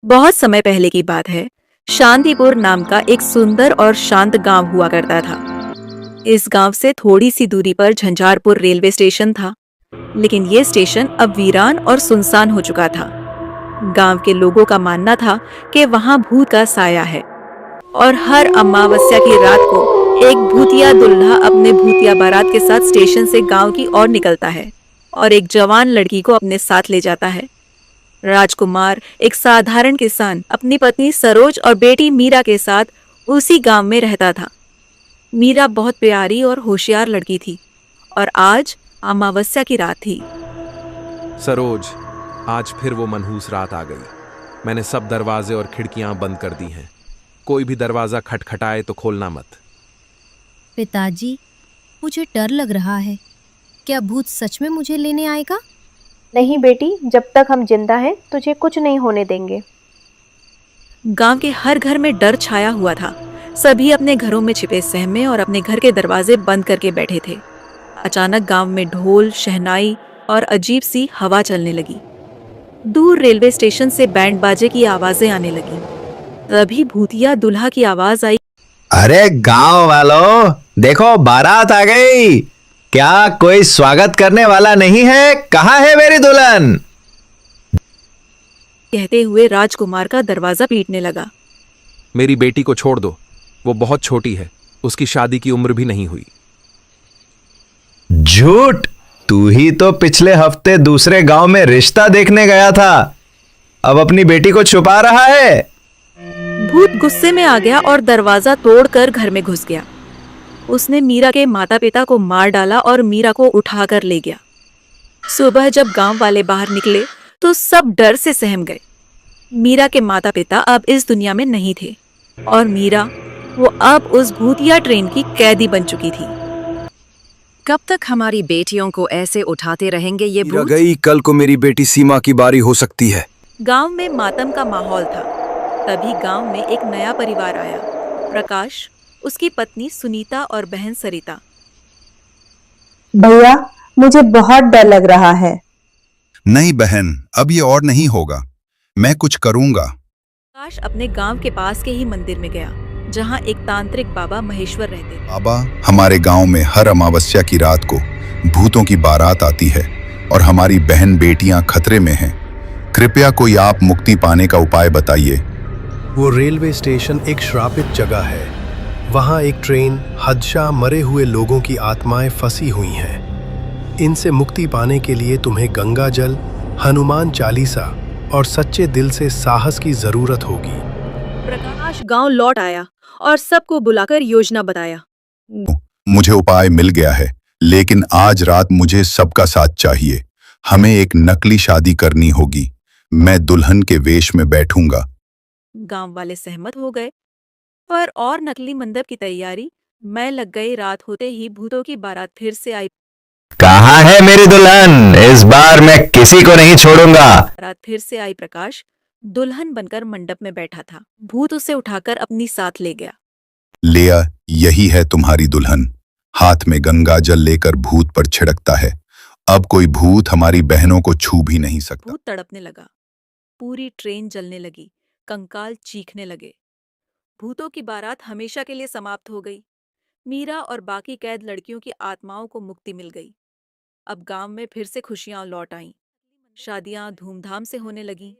बहुत समय पहले की बात है। शांतिपुर नाम का एक सुंदर और शांत गांव हुआ करता था। इस गांव से थोड़ी सी दूरी पर झंझारपुर रेलवे स्टेशन था, लेकिन ये स्टेशन अब वीरान और सुनसान हो चुका था। गांव के लोगों का मानना था कि वहां भूत का साया है और हर अमावस्या की रात को एक भूतिया दुल्हा अपने भूतिया बारात के साथ स्टेशन से गांव की ओर निकलता है और एक जवान लड़की को अपने साथ ले जाता है। राजकुमार एक साधारण किसान अपनी पत्नी सरोज और बेटी मीरा के साथ उसी गांव में रहता था। मीरा बहुत प्यारी और होशियार लड़की थी और आज अमावस्या की रात थी। सरोज, आज फिर वो मनहूस रात आ गई। मैंने सब दरवाजे और खिड़कियां बंद कर दी हैं। कोई भी दरवाजा खटखटाए तो खोलना मत। पिताजी, मुझे डर लग रहा है। क्या भूत सच में मुझे लेने आएगा? नहीं बेटी, जब तक हम जिंदा हैं तुझे कुछ नहीं होने देंगे। गांव के हर घर में डर छाया हुआ था। सभी अपने घरों में छिपे सहमे और अपने घर के दरवाजे बंद करके बैठे थे। अचानक गांव में ढोल, शहनाई और अजीब सी हवा चलने लगी। दूर रेलवे स्टेशन से बैंड बाजे की आवाजें आने लगी। तभी भूतिया दुल्हा की आवाज आई। अरे गांव वालों, देखो बारात आ गई। क्या कोई स्वागत करने वाला नहीं है? कहाँ है मेरी दुल्हन? कहते हुए राजकुमार का दरवाजा पीटने लगा। मेरी बेटी को छोड़ दो, वो बहुत छोटी है, उसकी शादी की उम्र भी नहीं हुई। झूठ! तू ही तो पिछले हफ्ते दूसरे गांव में रिश्ता देखने गया था। अब अपनी बेटी को छुपा रहा है। भूत गुस्से में आ गया और दरवाजा तोड़कर घर में घुस गया। उसने मीरा के माता पिता को मार डाला और मीरा को उठाकर ले गया। सुबह जब गांव वाले बाहर निकले तो सब डर से सहम गए। मीरा के माता पिता अब इस दुनिया में नहीं थे और मीरा, वो अब उस भूतिया ट्रेन की कैदी बन चुकी थी। कब तक हमारी बेटियों को ऐसे उठाते रहेंगे ये भूत? गई, कल को मेरी बेटी सीमा की बारी हो सकती है। गांव में मातम का माहौल था। तभी गांव में एक नया परिवार आया। प्रकाश, उसकी पत्नी सुनीता और बहन सरिता। भैया, मुझे बहुत डर लग रहा है। नहीं बहन, अब ये और नहीं होगा। मैं कुछ करूंगा। प्रकाश अपने गांव के पास के ही मंदिर में गया, जहां एक तांत्रिक बाबा महेश्वर रहते थे। बाबा, हमारे गांव में हर अमावस्या की रात को भूतों की बारात आती है और हमारी बहन बेटियां खतरे में हैं। कृपया कोई आप मुक्ति पाने का उपाय बताइए। वो रेलवे स्टेशन एक श्रापित जगह है। वहाँ एक ट्रेन, हादसा, मरे हुए लोगों की आत्माएं फंसी हुई हैं। इनसे मुक्ति पाने के लिए तुम्हें गंगा जल, हनुमान चालीसा और सच्चे दिल से साहस की जरूरत होगी। प्रकाश गांव लौट आया और सबको बुलाकर योजना बताया। मुझे उपाय मिल गया है, लेकिन आज रात मुझे सबका साथ चाहिए। हमें एक नकली शादी करनी होगी। मैं दुल्हन के वेश में बैठूंगा। गांव वाले सहमत हो गए और नकली मंडप की तैयारी में लग गई। रात होते ही भूतों की बारात फिर से आई। कहाँ है मेरी दुल्हन? इस बार मैं किसी को नहीं छोड़ूंगा। बारात फिर से आई। प्रकाश दुल्हन बनकर मंडप में बैठा था। भूत उसे उठाकर अपनी साथ ले गया। लिया, यही है तुम्हारी दुल्हन। हाथ में गंगा जल लेकर भूत पर छिड़कता है। अब कोई भूत हमारी बहनों को छू भी नहीं सकता। भूत तड़पने लगा। पूरी ट्रेन जलने लगी। कंकाल चीखने लगे। भूतों की बारात हमेशा के लिए समाप्त हो गई। मीरा और बाकी कैद लड़कियों की आत्माओं को मुक्ति मिल गई। अब गांव में फिर से खुशियां लौट आईं। शादियां धूमधाम से होने लगीं।